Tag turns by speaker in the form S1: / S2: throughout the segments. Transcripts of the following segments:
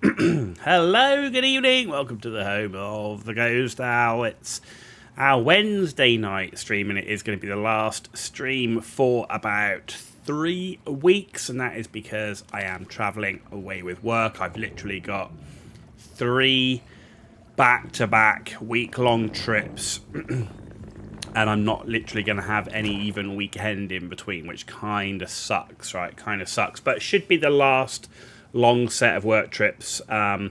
S1: Hello, good evening. Welcome to the home of the Ghost Owl. It's our Wednesday night stream, and it is going to be the last stream for about 3 weeks, and that is because I am travelling away with work. I've literally got 3 back-to-back week-long trips, and I'm not literally going to have any even weekend in between, which kind of sucks, right? Kind of sucks, but it should be the last long set of work trips until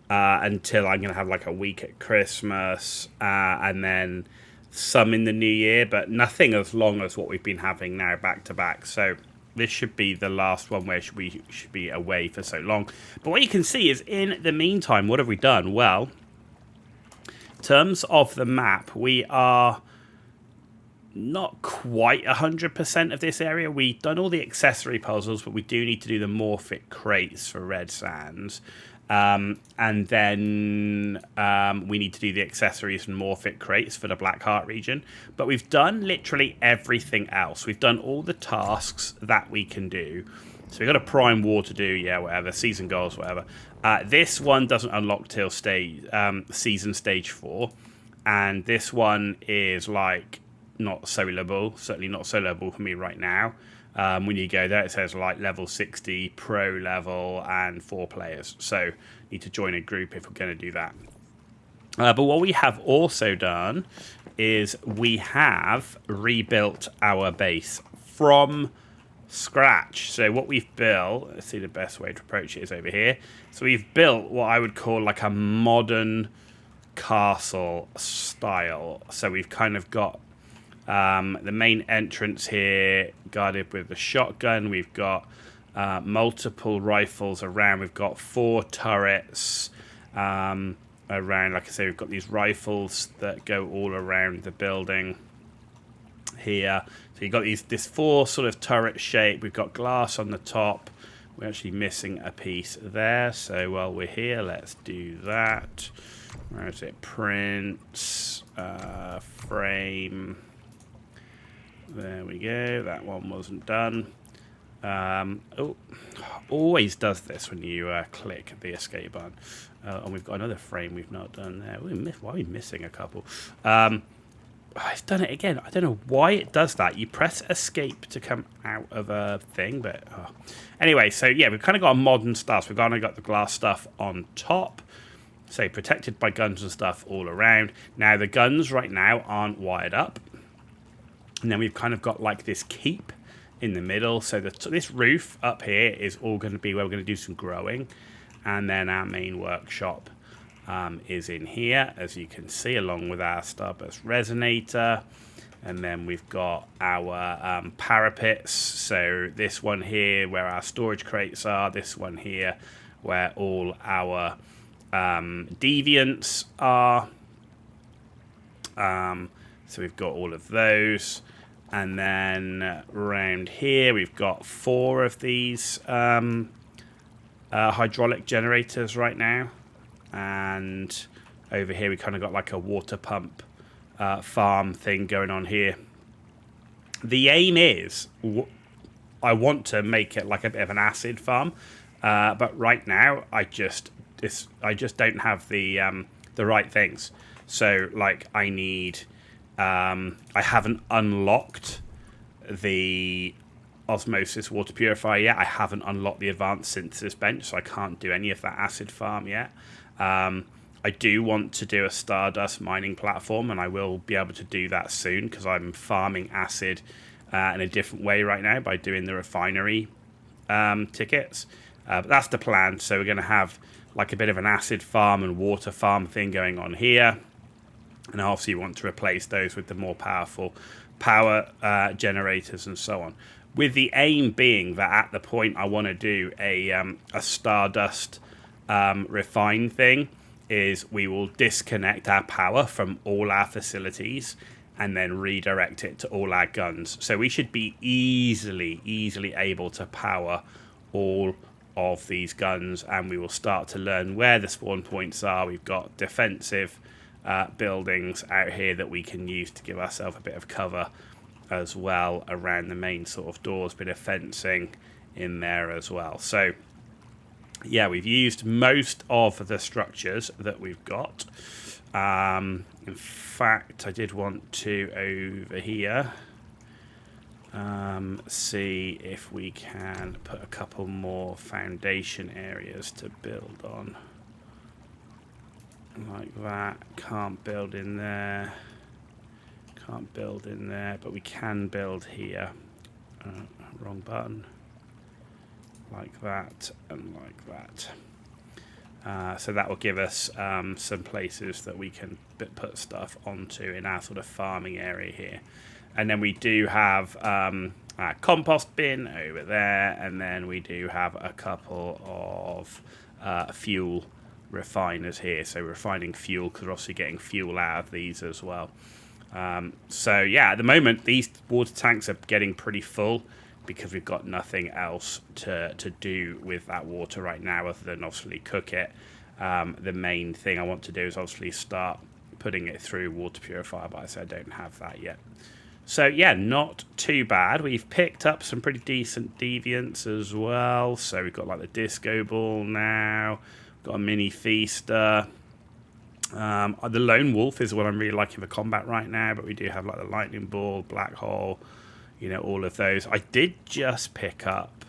S1: I'm going to have like a week at Christmas and then some in the new year, but nothing as long as what we've been having now back to back. So this should be the last one where we should be away for so long. But what you can see is in the meantime, what have we done? Well, in terms of the map, we are not quite 100% of this area. We've done all the accessory puzzles, but we do need to do the morphic crates for red sands. And then we need to do the accessories and morphic crates for the black heart region. But we've done literally everything else. We've done all the tasks that we can do. So we've got a prime war to do, yeah, whatever, season goals, whatever. This one doesn't unlock till season stage 4. And this one is like not soloable, certainly not soloable for me right now. When you go there, it says like level 60, pro level, and 4 players. So need to join a group if we're going to do that. But what we have also done is we have rebuilt our base from scratch. So what we've built, let's see, the best way to approach it is over here. So we've built what I would call like a modern castle style. So we've kind of got the main entrance here guarded with the shotgun. We've got multiple rifles around. We've got 4 turrets around. Like I say, we've got these rifles that go all around the building here. So you've got this 4 sort of turret shape. We've got glass on the top. We're actually missing a piece there. So while we're here, let's do that. Where is it? Print, frame. There we go. That one wasn't done. Always does this when you click the escape button. And we've got another frame we've not done there. Why are we missing a couple? It's done it again. I don't know why it does that. You press escape to come out of a thing, but anyway. So yeah, we've kind of got a modern stuff. We've kind of got the glass stuff on top. So protected by guns and stuff all around. Now the guns right now aren't wired up. And then we've kind of got like this keep in the middle. So this roof up here is all going to be where we're going to do some growing. And then our main workshop is in here, as you can see, along with our Stardust resonator. And then we've got our parapets. So this one here where our storage crates are. This one here where all our deviants are. So we've got all of those. And then around here, we've got 4 of these hydraulic generators right now. And over here, we kind of got like a water pump farm thing going on here. The aim is, I want to make it like a bit of an acid farm. But right now, I just don't have the right things. So, like, I need... I haven't unlocked the osmosis water purifier yet. I haven't unlocked the advanced synthesis bench, so I can't do any of that acid farm yet. I do want to do a Stardust mining platform, and I will be able to do that soon because I'm farming acid in a different way right now by doing the refinery tickets. But that's the plan. So we're going to have like a bit of an acid farm and water farm thing going on here. And obviously you want to replace those with the more powerful power generators and so on. With the aim being that at the point I want to do a Stardust refine thing, is we will disconnect our power from all our facilities and then redirect it to all our guns. So we should be easily able to power all of these guns, and we will start to learn where the spawn points are. We've got defensive buildings out here that we can use to give ourselves a bit of cover as well around the main sort of doors, bit of fencing in there as well. So yeah, we've used most of the structures that we've got. In fact, I did want to, over here, see if we can put a couple more foundation areas to build on. Like that. Can't build in there. Can't build in there, but we can build here. Wrong button. Like that and like that. So that will give us some places that we can put stuff onto in our sort of farming area here. And then we do have a compost bin over there, and then we do have a couple of fuel refiners here. So refining fuel, because we're obviously getting fuel out of these as well. So yeah, at the moment these water tanks are getting pretty full, because we've got nothing else to do with that water right now other than obviously cook it. The main thing I want to do is obviously start putting it through water purifier, but I don't have that yet. So yeah, not too bad. We've picked up some pretty decent deviants as well. So we've got like the disco ball now, we've got a mini feaster. The lone wolf is what I'm really liking for combat right now, but we do have like the lightning ball, black hole, you know, all of those. I did just pick up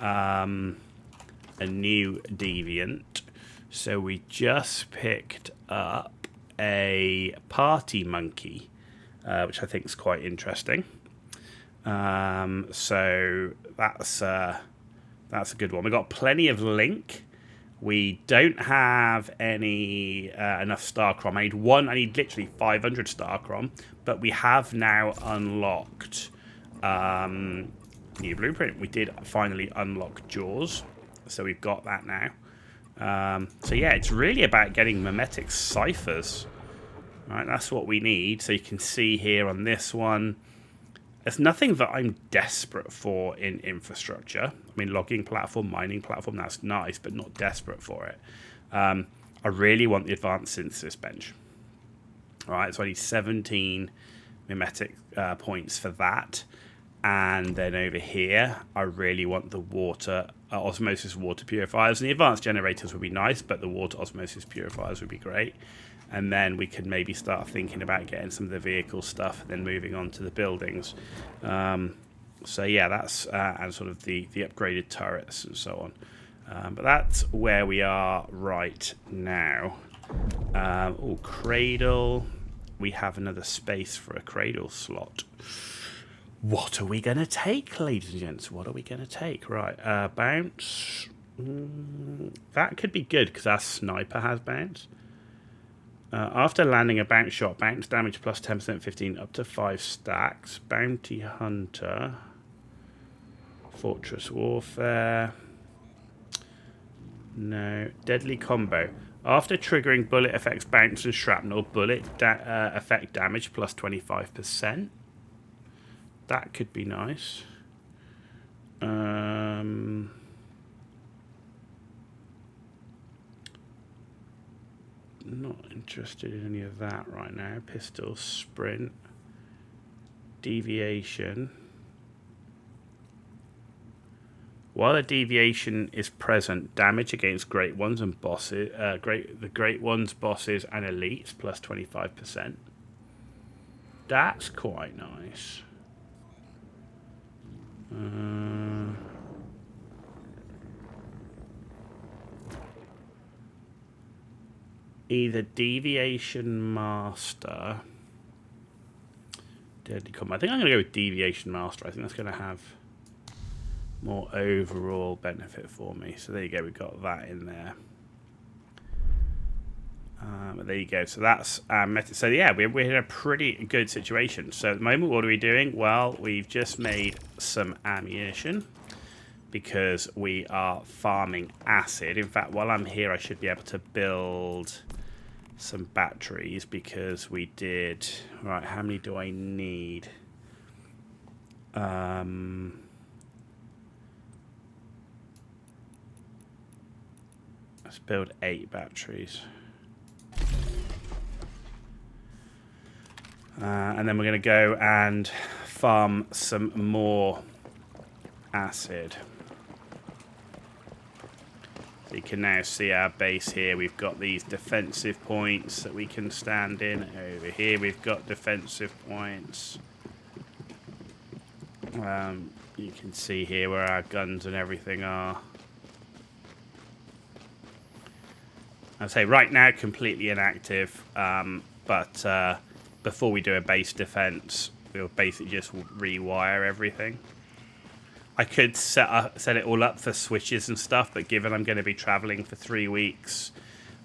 S1: a new deviant. So we just picked up a party monkey, which I think is quite interesting. So that's a good one. We've got plenty of link. We don't have any enough Starcrom. I need literally 500 Starcrom, but we have now unlocked new blueprint. We did finally unlock Jaws, so we've got that now. So yeah, it's really about getting mimetic ciphers. Right, that's what we need. So you can see here on this one, there's nothing that I'm desperate for in infrastructure. I mean, logging platform, mining platform, that's nice, but not desperate for it. I really want the advanced synthesis bench. All right, so I need 17 mimetic points for that. And then over here, I really want the water osmosis water purifiers. And the advanced generators would be nice, but the water osmosis purifiers would be great. And then we could maybe start thinking about getting some of the vehicle stuff and then moving on to the buildings. So yeah, that's and sort of the upgraded turrets and so on. But that's where we are right now. Cradle. We have another space for a cradle slot. What are we going to take, ladies and gents? What are we going to take? Right, bounce. That could be good because our sniper has bounce. After landing a bounce shot, bounce damage plus 10%, 15, up to 5 stacks. Bounty Hunter. Fortress Warfare. No. Deadly Combo. After triggering bullet effects bounce and shrapnel, bullet effect damage plus 25%. That could be nice. Not interested in any of that right now. Pistol, sprint, deviation. While a deviation is present, damage against great ones and bosses, the great ones, bosses, and elites plus 25%. That's quite nice. Either Deviation Master, Deadly Combat. I think I'm going to go with Deviation Master. I think that's going to have more overall benefit for me. So there you go. We've got that in there. There you go. So that's meta. So yeah, we're in a pretty good situation. So at the moment, what are we doing? Well, we've just made some ammunition because we are farming acid. In fact, while I'm here, I should be able to build some batteries because we did. Right, how many do I need? Let's build 8 batteries. And then we're going to go and farm some more acid. you can now see our base here. We've got these defensive points that we can stand in. Over here we've got defensive points. You can see here where our guns and everything are. I'd say right now completely inactive, but before we do a base defense, we'll basically just rewire everything. I could set it all up for switches and stuff, but given I'm going to be traveling for 3 weeks,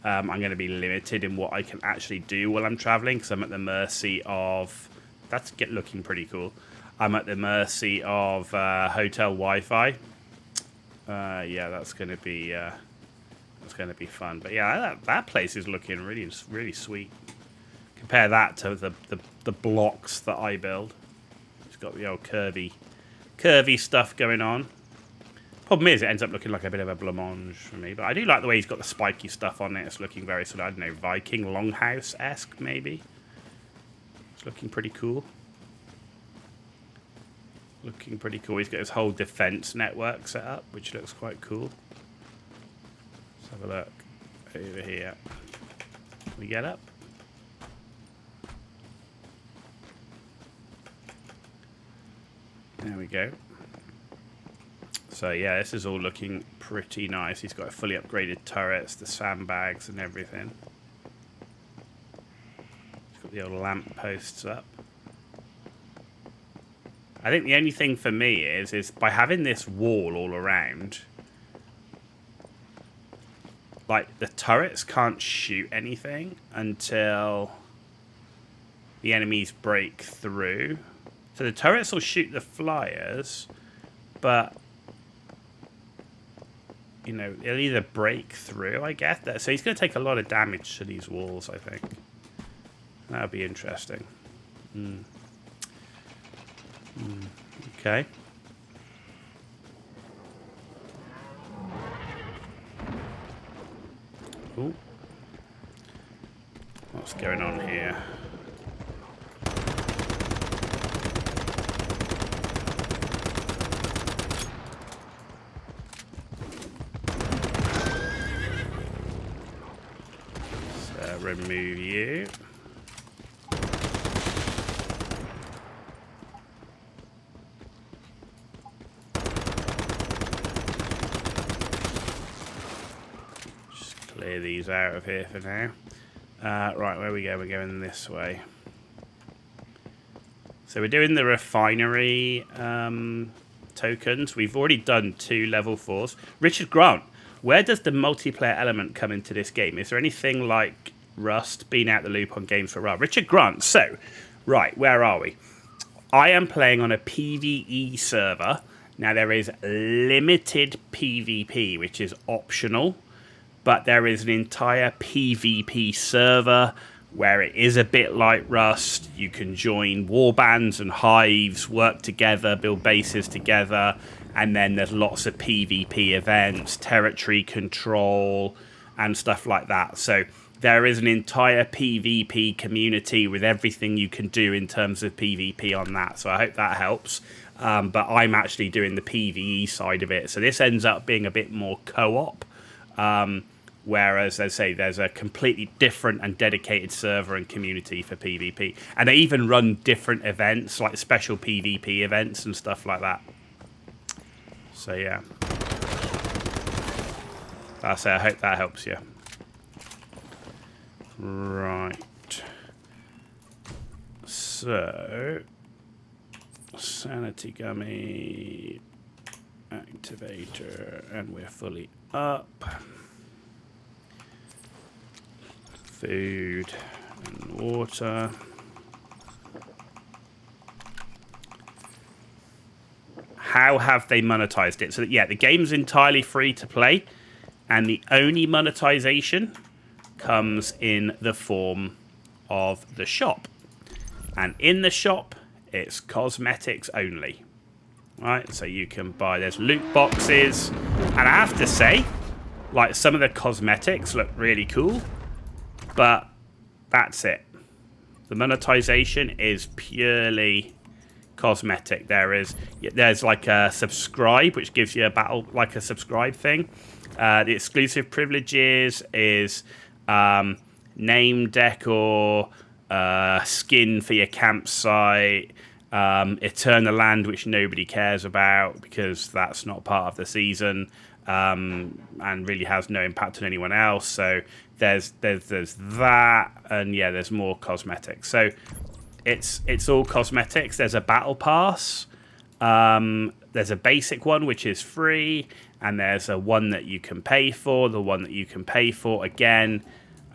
S1: I'm going to be limited in what I can actually do while I'm traveling, because I'm at the mercy of... That's looking pretty cool. I'm at the mercy of hotel Wi-Fi. Yeah, that's going to be fun. But yeah, that place is looking really, really sweet. Compare that to the blocks that I build. It's got the old curvy stuff going on. Problem is, it ends up looking like a bit of a blancmange for me. But I do like the way he's got the spiky stuff on it. It's looking very sort of, I don't know, Viking longhouse-esque, maybe. It's looking pretty cool. Looking pretty cool. He's got his whole defense network set up, which looks quite cool. Let's have a look over here. Can we get up? There we go. So yeah, this is all looking pretty nice. He's got fully upgraded turrets, the sandbags and everything. He's got the old lamp posts up. I think the only thing for me is by having this wall all around, like the turrets can't shoot anything until the enemies break through. So the turrets will shoot the flyers, but you know, it'll either break through, I guess. So he's going to take a lot of damage to these walls, I think. That'll be interesting. Okay. Ooh. What's going on here? So remove you. Clear these out of here for now. Right, where we go? We're going this way. So we're doing the refinery tokens. We've already done 2 level 4s. Richard Grant, where does the multiplayer element come into this game? Is there anything like Rust being out the loop on games for a while? Richard Grant, so, right, where are we? I am playing on a PvE server. Now, there is limited PvP, which is optional. But there is an entire PvP server where it is a bit like Rust. You can join warbands and hives, work together, build bases together, and then there's lots of PvP events, territory control, and stuff like that. So there is an entire PvP community with everything you can do in terms of PvP on that. So I hope that helps. But I'm actually doing the PvE side of it. So this ends up being a bit more co-op. Whereas, as I say, there's a completely different and dedicated server and community for PvP. And they even run different events, like special PvP events and stuff like that. So, yeah. I hope that helps you. Right. So, Sanity Gummy, Activator, and we're fully up. Food and water. How have they monetized it? So that, yeah, the game's entirely free to play, and the only monetization comes in the form of the shop. And in the shop, it's cosmetics only. Right, so you can buy, there's loot boxes, and I have to say, like, some of the cosmetics look really cool. But that's it. The monetization is purely cosmetic. There's like a subscribe, which gives you a battle, like a subscribe thing. The exclusive privileges is name decor, skin for your campsite, Eternal Land, which nobody cares about because that's not part of the season, and really has no impact on anyone else. So there's that, and yeah, there's more cosmetics. So it's all cosmetics. There's a battle pass. There's a basic one which is free, and there's a one that you can pay for. The one that you can pay for, again,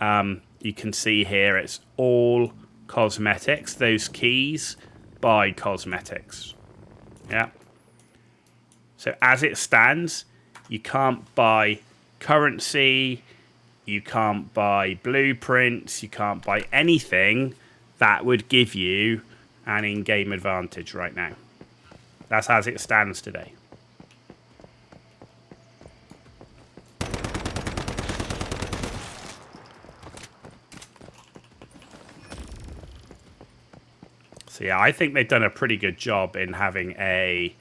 S1: you can see here it's all cosmetics. Those keys buy cosmetics. Yeah. So as it stands, you can't buy currency, you can't buy blueprints, you can't buy anything that would give you an in-game advantage right now. That's as it stands today. So yeah, I think they've done a pretty good job in having a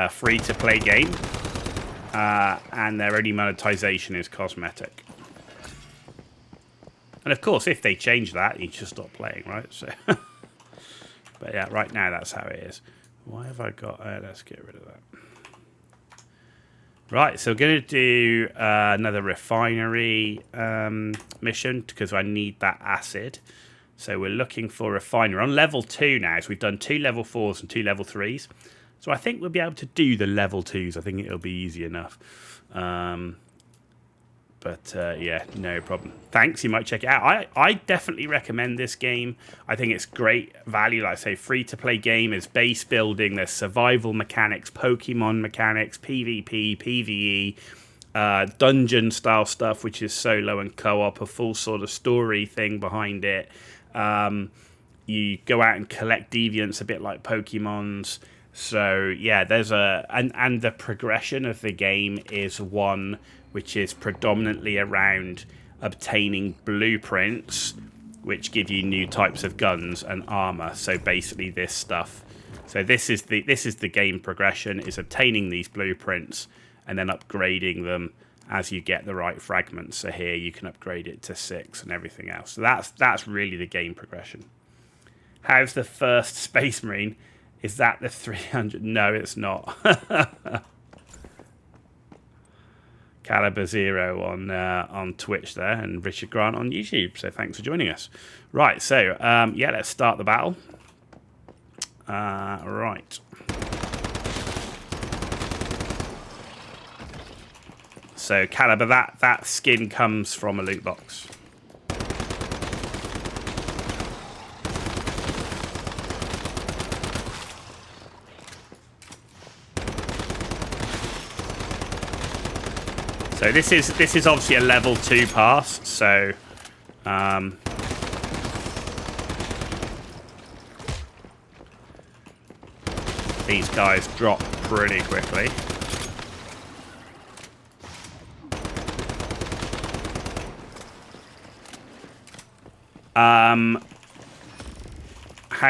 S1: free-to-play game, and their only monetization is cosmetic. And of course, if they change that, you just stop playing, right? So, but yeah, right now that's how it is. Why have I got? Let's get rid of that. Right, so we're going to do another refinery mission because I need that acid. So we're looking for refinery. We're on level 2 now, so we've done 2 level 4s and 2 level 3s. So I think we'll be able to do the level 2s. I think it'll be easy enough. Yeah, no problem. Thanks, you might check it out. I definitely recommend this game. I think it's great value. Like I say, free-to-play game. There's base building, there's survival mechanics, Pokemon mechanics, PvP, PvE, dungeon-style stuff, which is solo and co-op, a full sort of story thing behind it. You go out and collect deviants a bit like Pokemon's. So yeah, there's and the progression of the game is one which is predominantly around obtaining blueprints, which give you new types of guns and armor. So basically this stuff. So this is the game progression, is obtaining these blueprints and then upgrading them as you get the right fragments. So here you can upgrade it to 6 and everything else. So that's really the game progression. How's the first Space Marine? Is that the 300? No, it's not. Caliber Zero on Twitch there, and Richard Grant on YouTube. So thanks for joining us. Right, so yeah, let's start the battle. Right. So Caliber, that skin comes from a loot box. So this is obviously a level 2 pass, so these guys drop pretty quickly. How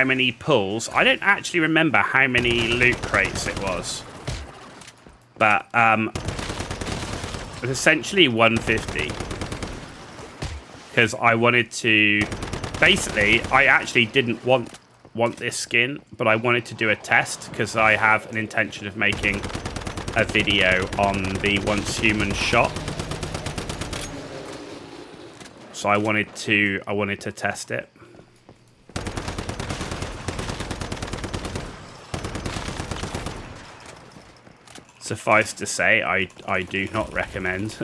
S1: many pulls? I don't actually remember how many loot crates it was, but it was essentially 150 because I wanted to. Basically, I actually didn't want this skin, but I wanted to do a test because I have an intention of making a video on the Once Human shop. So I wanted to test it. Suffice to say, I do not recommend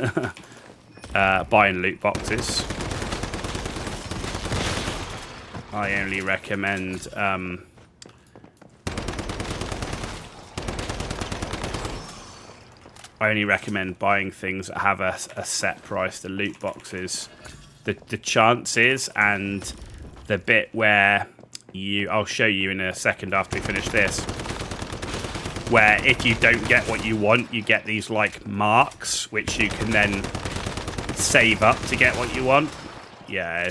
S1: buying loot boxes. I only recommend buying things that have a set price. The loot boxes, the chances, and the bit where I'll show you in a second after we finish this, where if you don't get what you want, you get these like marks, which you can then save up to get what you want. Yeah,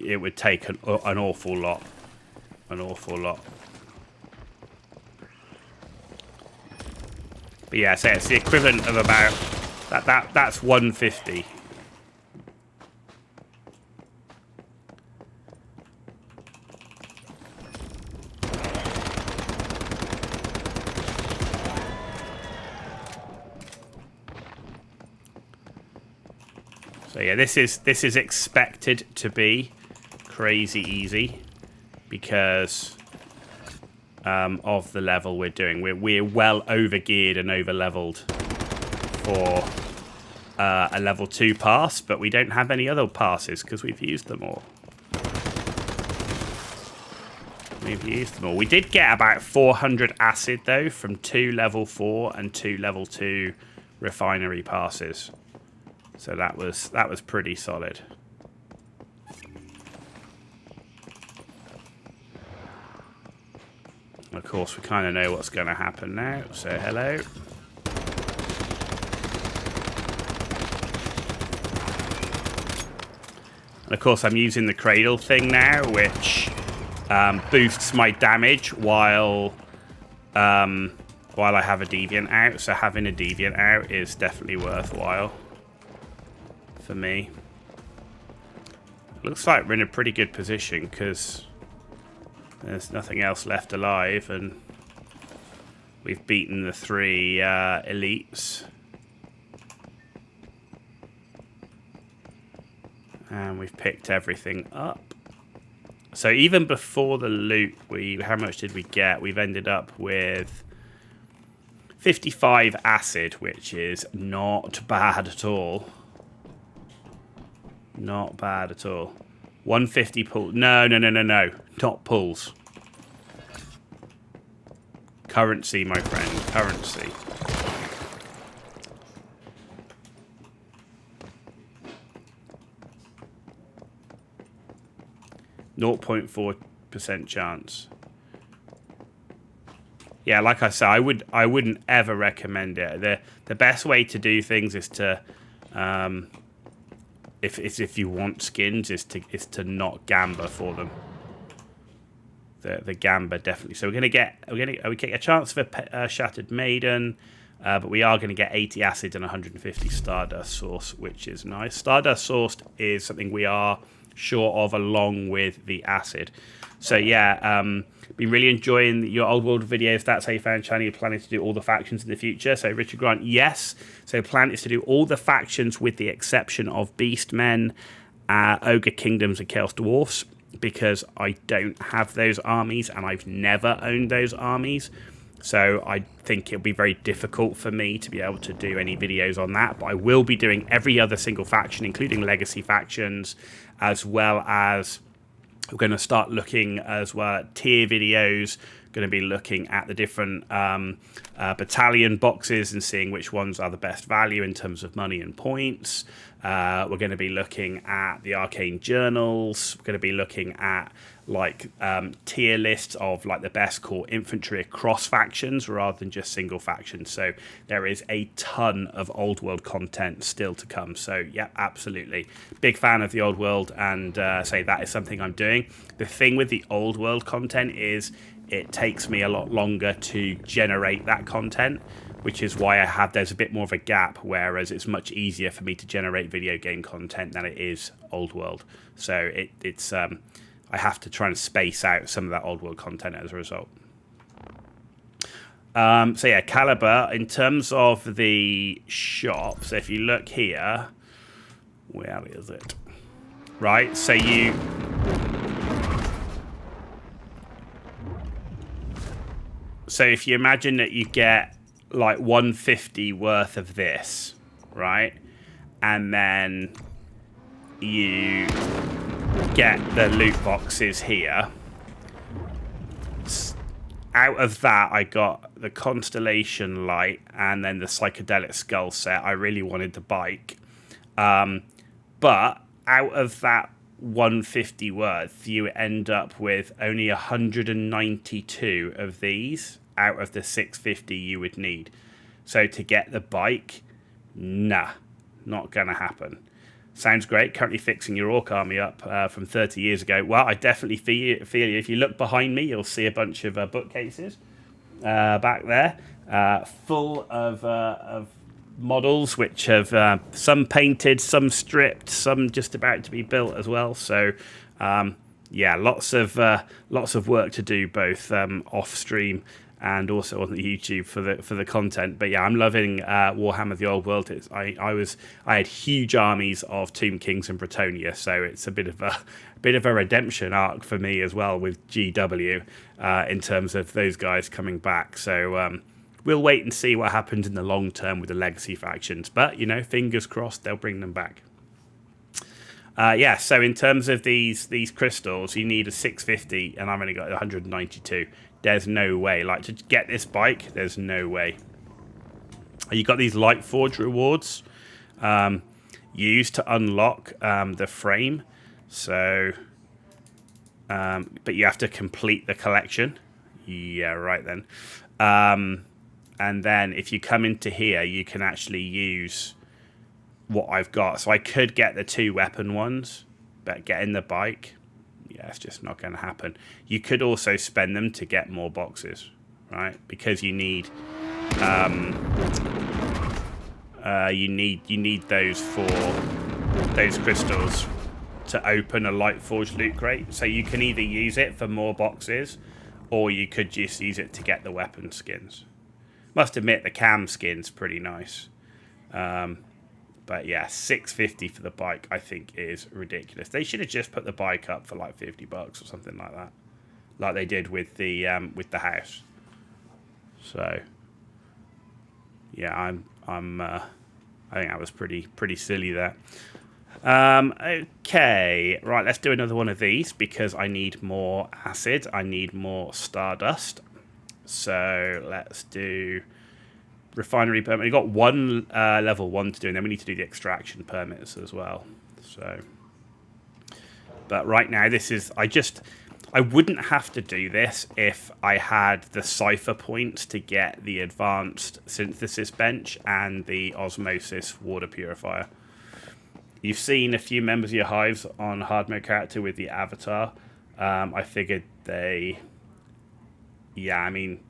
S1: it would take an awful lot an awful lot. But yeah, so it's the equivalent of about that's 150. So yeah, this is expected to be crazy easy because of the level we're doing. We're well over geared and over leveled for a level 2 pass, but we don't have any other passes because we've used them all. We did get about 400 acid though from 2 level 4 and 2 level 2 refinery passes. So that was pretty solid. Of course, we kind of know what's going to happen now. So hello. And of course, I'm using the cradle thing now, which boosts my damage while I have a deviant out. So having a deviant out is definitely worthwhile for me. Looks like we're in a pretty good position because there's nothing else left alive, and we've beaten the 3 elites. And we've picked everything up. So even before the loot, how much did we get? We've ended up with 55 acid, which is not bad at all. Not bad at all. 150 pull. No. Not pulls. Currency, my friend. Currency. .4% chance. Yeah, like I said, I wouldn't ever recommend it. The best way to do things is to if you want skins, is to not gamba for them. The gamba definitely. So we get a chance of a shattered maiden, but we are going to get 80 acid and 150 stardust source, which is nice. Stardust source is something we are short of, along with the acid. So yeah, been really enjoying your old world videos. That's how you found Shiny. You're planning to do all the factions in the future. So Richard Grant, yes. So plan is to do all the factions with the exception of Beastmen, Ogre Kingdoms and Chaos Dwarfs, because I don't have those armies and I've never owned those armies. So I think it'll be very difficult for me to be able to do any videos on that. But I will be doing every other single faction, including legacy factions, as well as we're going to start looking as well at tier videos. Going to be looking at the different battalion boxes and seeing which ones are the best value in terms of money and points. We're going to be looking at the arcane journals. We're going to be looking at like tier lists of like the best core infantry across factions rather than just single factions. So there is a ton of old world content still to come. So yeah, absolutely big fan of the old world, and say that is something I'm doing. The thing with the old world content is it takes me a lot longer to generate that content, which is why there's a bit more of a gap, whereas it's much easier for me to generate video game content than it is old world. So it's I have to try and space out some of that old world content as a result. So yeah, Caliber, in terms of the shop, so if you look here, where is it? Right, so if you imagine that you get like 150 worth of this, right? And then you get the loot boxes here. Out of that, I got the Constellation Light and then the Psychedelic Skull set. I really wanted the bike. But out of that 150 worth, you end up with only 192 of these out of the 650 you would need. So to get the bike, nah, not gonna happen. Sounds great. Currently fixing your Orc army up from 30 years ago. Well, I definitely feel you. If you look behind me, you'll see a bunch of bookcases back there, full of models, which have some painted, some stripped, some just about to be built as well. So, yeah, lots of work to do, both off stream and also on the YouTube for the content. But yeah, I'm loving Warhammer: The Old World. I had huge armies of Tomb Kings and Bretonnia, so it's a bit of a redemption arc for me as well with GW in terms of those guys coming back. So we'll wait and see what happens in the long term with the legacy factions. But you know, fingers crossed they'll bring them back. Yeah, so in terms of these crystals, you need a 650, and I've only got 192. There's no way. Like, to get this bike, there's no way. You got these Light Forge rewards used to unlock the frame. So, but you have to complete the collection. Yeah, right then. And then if you come into here, you can actually use what I've got. So I could get the 2 weapon ones, but getting the bike, yeah, it's just not going to happen. You could also spend them to get more boxes, right? Because you need you need those for those crystals to open a Light Forge loot crate. So you can either use it for more boxes, or you could just use it to get the weapon skins. Must admit, the cam skin's pretty nice. But yeah, 650 for the bike, I think, is ridiculous. They should have just put the bike up for like $50 or something like that, like they did with the house. So yeah, I think that was pretty silly there. Okay, right, let's do another one of these because I need more acid. I need more Stardust. So let's do Refinery permit. We've got one level 1 to do, and then we need to do the extraction permits as well. So, but right now, this is I wouldn't have to do this if I had the cipher points to get the advanced synthesis bench and the osmosis water purifier. You've seen a few members of your hives on hard mode character with the avatar. I figured they, yeah, I mean,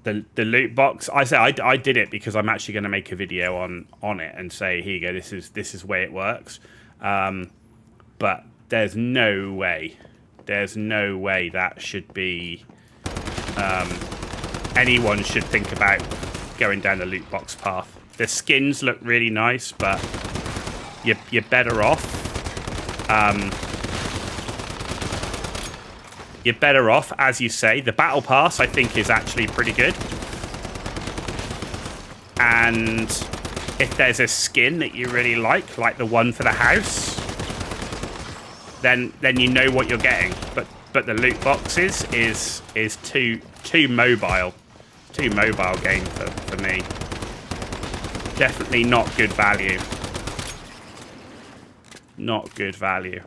S1: the loot box. I did it because I'm actually going to make a video on it and say, here you go, this is where it works. But there's no way that should be anyone should think about going down the loot box path. The skins look really nice, but you're better off. You're better off, as you say. The battle pass, I think, is actually pretty good. And if there's a skin that you really like the one for the house, then you know what you're getting. But the loot boxes is too mobile. Too mobile game for me. Definitely not good value. Not good value.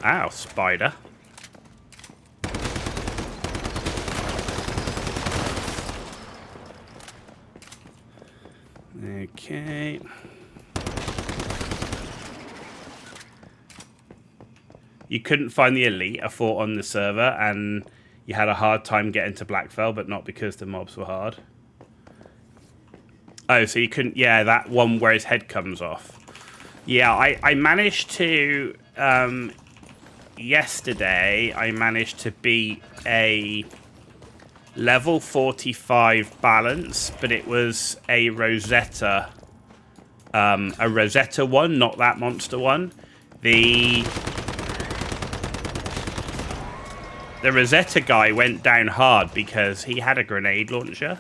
S1: Ow, spider. Okay. You couldn't find the elite, I thought, on the server, and you had a hard time getting to Blackfell, but not because the mobs were hard. Oh, so you couldn't... Yeah, that one where his head comes off. Yeah, I managed to... yesterday, I managed to beat a level 45 balance, but it was a Rosetta a Rosetta one, not that monster one. The Rosetta guy went down hard because he had a grenade launcher,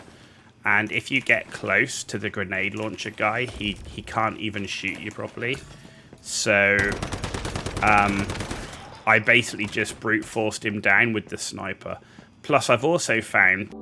S1: and if you get close to the grenade launcher guy, he can't even shoot you properly. So I basically just brute forced him down with the sniper. Plus I've also found